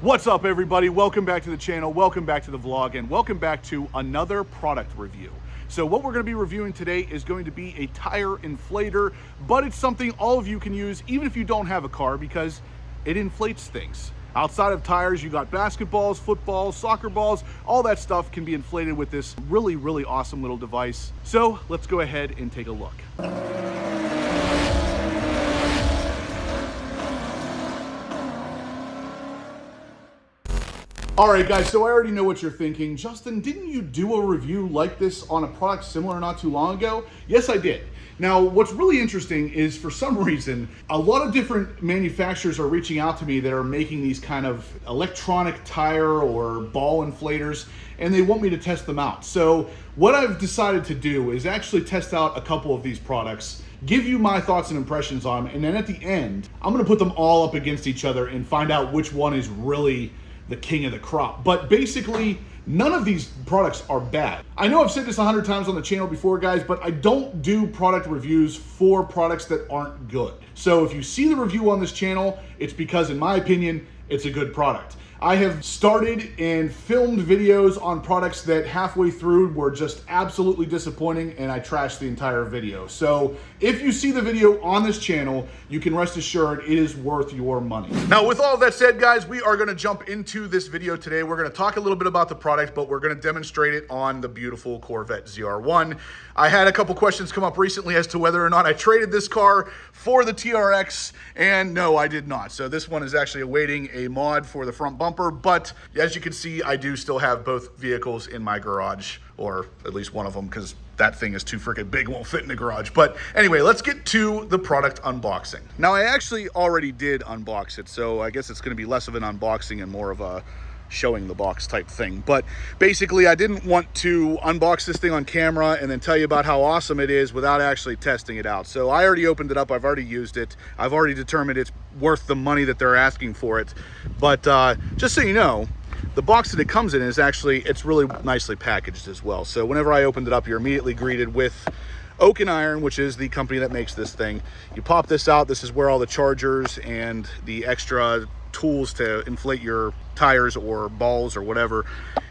What's up, everybody? Welcome back to the channel, welcome back to the vlog, and welcome back to another product review. So what we're going to be reviewing today is going to be a tire inflator, but it's something all of you can use even if you don't have a car because it inflates things. Outside of tires, you got basketballs, footballs, soccer balls, all that stuff can be inflated with this really awesome little device. So let's go ahead and take a look. All right, guys, so I already know what you're thinking. Justin, didn't you do a review like this on a product similar not too long ago? Yes, I did. Now, what's really interesting is for some reason, a lot of different manufacturers are reaching out to me that are making these kind of electronic tire or ball inflators, and they want me to test them out. So what I've decided to do is actually test out a couple of these products, give you my thoughts and impressions on them, and then at the end, I'm gonna put them all up against each other and find out which one is really the king of the crop. But basically, none of these products are bad. I know I've said this 100 times on the channel before, guys, but I don't do product reviews for products that aren't good. So if you see the review on this channel, it's because, in my opinion, it's a good product. I have started and filmed videos on products that halfway through were just absolutely disappointing and I trashed the entire video. So if you see the video on this channel, you can rest assured it is worth your money. Now, with all that said, guys, we are gonna jump into this video today. We're gonna talk a little bit about the product, but we're gonna demonstrate it on the beautiful Corvette ZR1. I had a couple questions come up recently as to whether or not I traded this car for the TRX, and no, I did not. So this one is actually awaiting a mod for the front bumper, but as you can see, I do still have both vehicles in my garage, or at least one of them, because that thing is too freaking big, won't fit in the garage. But anyway, let's get to the product unboxing. Now, I actually already did unbox it, so I guess it's gonna be less of an unboxing and more of a showing the box type thing. But basically, I didn't want to unbox this thing on camera and then tell you about how awesome it is without actually testing it out. So I already opened it up, I've already used it, I've already determined it's worth the money that they're asking for it. But just so you know, the box that it comes in is actually, it's really nicely packaged as well. So whenever I opened it up, you're immediately greeted with Oak and Iron, which is the company that makes this thing. You pop this out, this is where all the chargers and the extra tools to inflate your tires or balls or whatever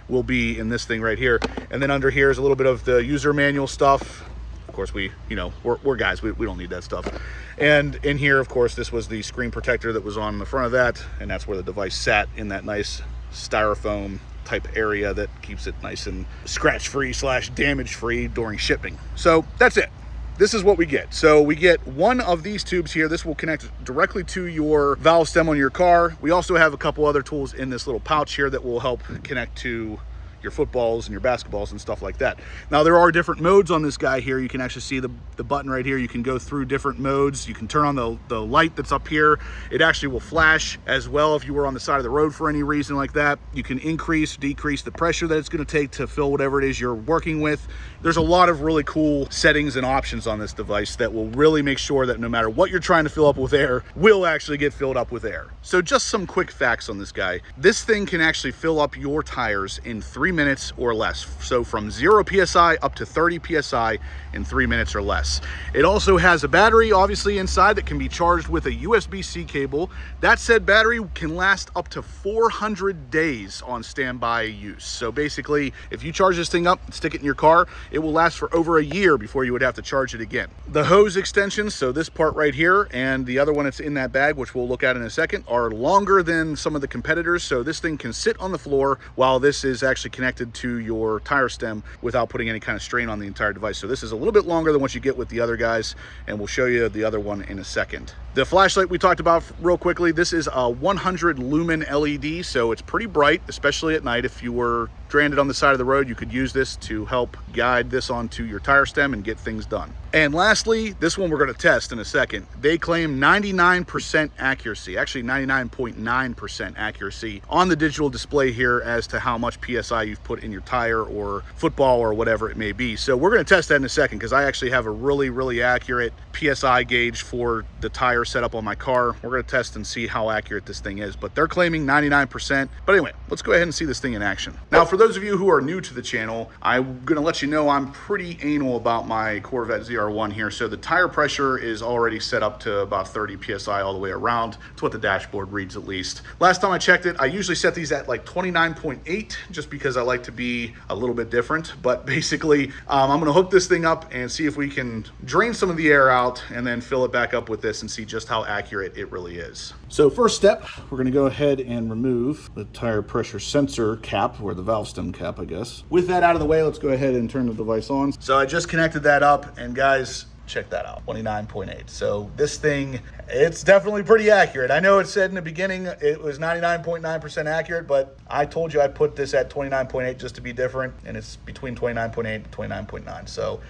will be in this thing right here. And then under here is a little bit of the user manual stuff. Of course, we're guys, we don't need that stuff. And in here, of course, this was the screen protector that was on the front of that, and that's where the device sat, in that nice styrofoam type area that keeps it nice and scratch-free / damage-free during shipping. So that's it. This is what we get. So we get one of these tubes here. This will connect directly to your valve stem on your car. We also have a couple other tools in this little pouch here that will help connect to your footballs and your basketballs and stuff like that. Now, there are different modes on this guy here. You can actually see the button right here. You can go through different modes. You can turn on the light that's up here. It actually will flash as well if you were on the side of the road for any reason like that. You can increase, decrease the pressure that it's going to take to fill whatever it is you're working with. There's a lot of really cool settings and options on this device that will really make sure that no matter what you're trying to fill up with air, will actually get filled up with air. So just some quick facts on this guy. This thing can actually fill up your tires in 3 minutes or less. So from 0 PSI up to 30 PSI in 3 minutes or less. It also has a battery, obviously, inside that can be charged with a USB-C cable. That said battery can last up to 400 days on standby use. So basically, if you charge this thing up and stick it in your car, it will last for over a year before you would have to charge it again. The hose extensions, so this part right here and the other one that's in that bag, which we'll look at in a second, are longer than some of the competitors. So this thing can sit on the floor while this is actually connected to your tire stem without putting any kind of strain on the entire device. So this is a little bit longer than what you get with the other guys, and we'll show you the other one in a second. The flashlight we talked about real quickly, this is a 100 lumen LED, so it's pretty bright, especially at night. If you were stranded on the side of the road, you could use this to help guide this onto your tire stem and get things done. And lastly, this one we're going to test in a second. They claim 99% accuracy, actually 99.9% accuracy on the digital display here as to how much PSI you've put in your tire or football or whatever it may be. So we're going to test that in a second because I actually have a really accurate PSI gauge for the tire setup on my car. We're going to test and see how accurate this thing is, but they're claiming 99%. But anyway, let's go ahead and see this thing in action. Now, for those of you who are new to the channel, I'm gonna let you know I'm pretty anal about my Corvette ZR1 here. So the tire pressure is already set up to about 30 PSI all the way around. It's what the dashboard reads at least. Last time I checked it, I usually set these at like 29.8 just because I like to be a little bit different. But basically, I'm gonna hook this thing up and see if we can drain some of the air out and then fill it back up with this and see just how accurate it really is. So first step, we're gonna go ahead and remove the tire pressure sensor cap, or the valve stem cap, I guess. With that out of the way, let's go ahead and turn the device on. So I just connected that up, and guys, check that out, 29.8. So this thing, it's definitely pretty accurate. I know it said in the beginning it was 99.9% accurate, but I told you I'd put this at 29.8 just to be different, and it's between 29.8 and 29.9. So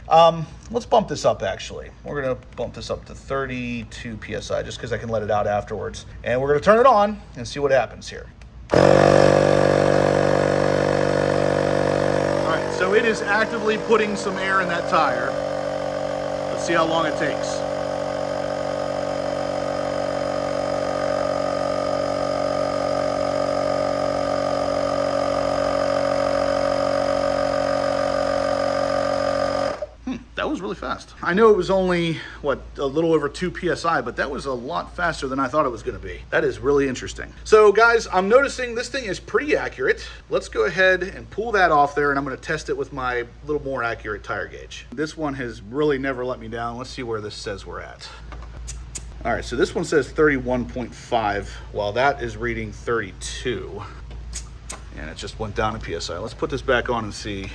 let's bump this up actually. We're gonna bump this up to 32 PSI just because I can let it out afterwards. And we're gonna turn it on and see what happens here. So it is actively putting some air in that tire. Let's see how long it takes. That was really fast. I know it was only, what, a little over 2 PSI, but that was a lot faster than I thought it was gonna be. That is really interesting. So guys, I'm noticing this thing is pretty accurate. Let's go ahead and pull that off there, and I'm gonna test it with my little more accurate tire gauge. This one has really never let me down. Let's see where this says we're at. All right, so this one says 31.5, while that is reading 32. And it just went down a PSI. Let's put this back on and see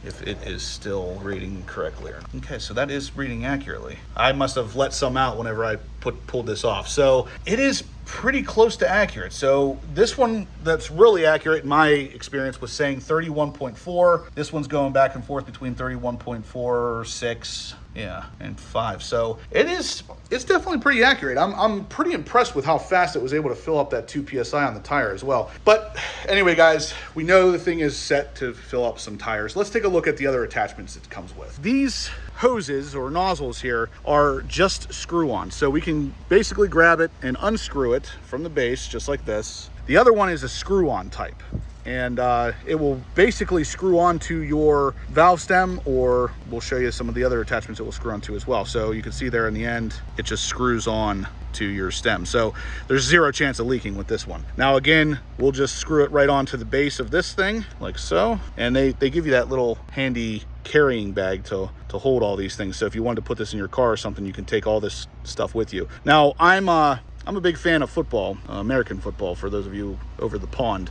if it is still reading correctly. Okay, so that is reading accurately. I must have let some out whenever I pulled this off. So it is pretty close to accurate. So this one that's really accurate in my experience was saying 31.4. This one's going back and forth between 31.4, 6, yeah, and 5. So it's definitely pretty accurate. I'm pretty impressed with how fast it was able to fill up that 2 PSI on the tire as well. But anyway, guys, we know the thing is set to fill up some tires. Let's take a look at the other attachments it comes with. These hoses or nozzles here are just screw-on. So we can basically grab it and unscrew it from the base just like this. The other one is a screw-on type. And it will basically screw onto your valve stem, or we'll show you some of the other attachments it will screw onto as well. So you can see there in the end, it just screws on to your stem. So there's zero chance of leaking with this one. Now again, we'll just screw it right onto the base of this thing like so. And they give you that little handy carrying bag to hold all these things. So if you wanted to put this in your car or something, you can take all this stuff with you. Now I'm a big fan of football, American football, for those of you over the pond.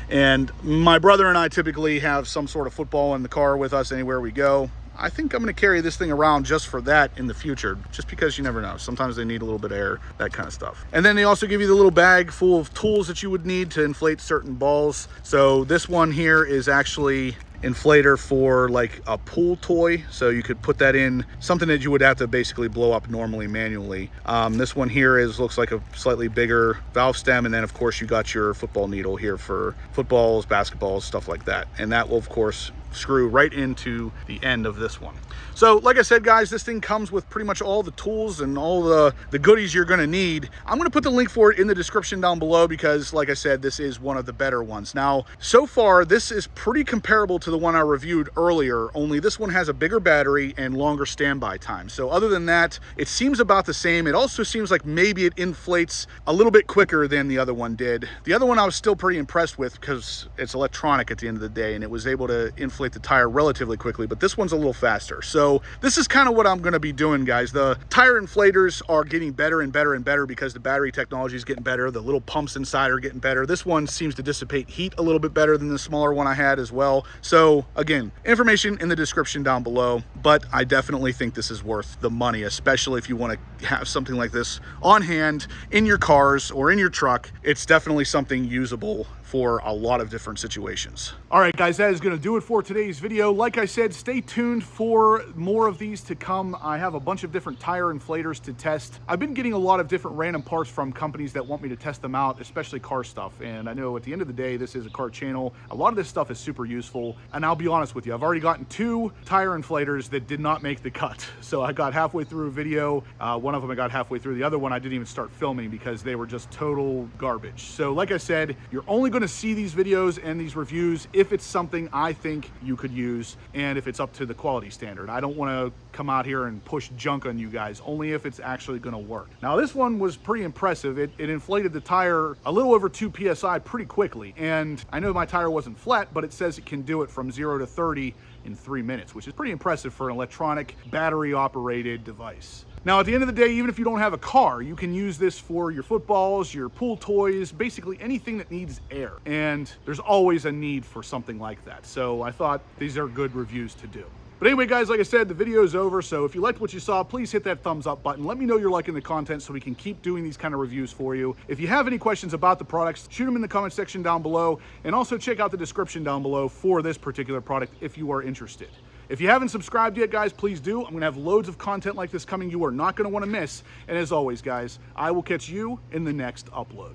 And my brother and I typically have some sort of football in the car with us anywhere we go. I think I'm going to carry this thing around just for that in the future, just because you never know. Sometimes they need a little bit of air, that kind of stuff. And then they also give you the little bag full of tools that you would need to inflate certain balls. So this one here is actually inflator for like a pool toy, so you could put that in something that you would have to basically blow up normally manually. This one here looks like a slightly bigger valve stem, and then of course you got your football needle here for footballs, basketballs, stuff like that, and that will of course screw right into the end of this one. So like I said, guys, this thing comes with pretty much all the tools and all the goodies you're gonna need. I'm gonna put the link for it in the description down below because, like I said, this is one of the better ones. Now, so far, this is pretty comparable to the one I reviewed earlier, only this one has a bigger battery and longer standby time. So other than that, it seems about the same. It also seems like maybe it inflates a little bit quicker than the other one did. The other one I was still pretty impressed with because it's electronic at the end of the day, and it was able to inflate the tire relatively quickly, but this one's a little faster. So this is kind of what I'm going to be doing, guys. The tire inflators are getting better and better and better because the battery technology is getting better. The little pumps inside are getting better. This one seems to dissipate heat a little bit better than the smaller one I had as well. So again, information in the description down below, but I definitely think this is worth the money, especially if you want to have something like this on hand in your cars or in your truck. It's definitely something usable for a lot of different situations. All right, guys, that is going to do it for today. today's video. Like I said, stay tuned for more of these to come. I have a bunch of different tire inflators to test. I've been getting a lot of different random parts from companies that want me to test them out, especially car stuff. And I know at the end of the day, this is a car channel. A lot of this stuff is super useful. And I'll be honest with you, I've already gotten 2 tire inflators that did not make the cut. So I got halfway through a video. One of them I got halfway through. The other one I didn't even start filming because they were just total garbage. So like I said, you're only going to see these videos and these reviews if it's something I think you could use and if it's up to the quality standard. I don't want to come out here and push junk on you guys, only if it's actually going to work. Now this one was pretty impressive. It inflated the tire a little over 2 psi pretty quickly, and I know my tire wasn't flat, but it says it can do it from 0 to 30 in 3 minutes, which is pretty impressive for an electronic battery operated device. Now, at the end of the day, even if you don't have a car, you can use this for your footballs, your pool toys, basically anything that needs air. And there's always a need for something like that. So I thought these are good reviews to do. But anyway, guys, like I said, the video is over. So if you liked what you saw, please hit that thumbs up button. Let me know you're liking the content so we can keep doing these kind of reviews for you. If you have any questions about the products, shoot them in the comment section down below. And also check out the description down below for this particular product if you are interested. If you haven't subscribed yet, guys, please do. I'm going to have loads of content like this coming you are not going to want to miss. And as always, guys, I will catch you in the next upload.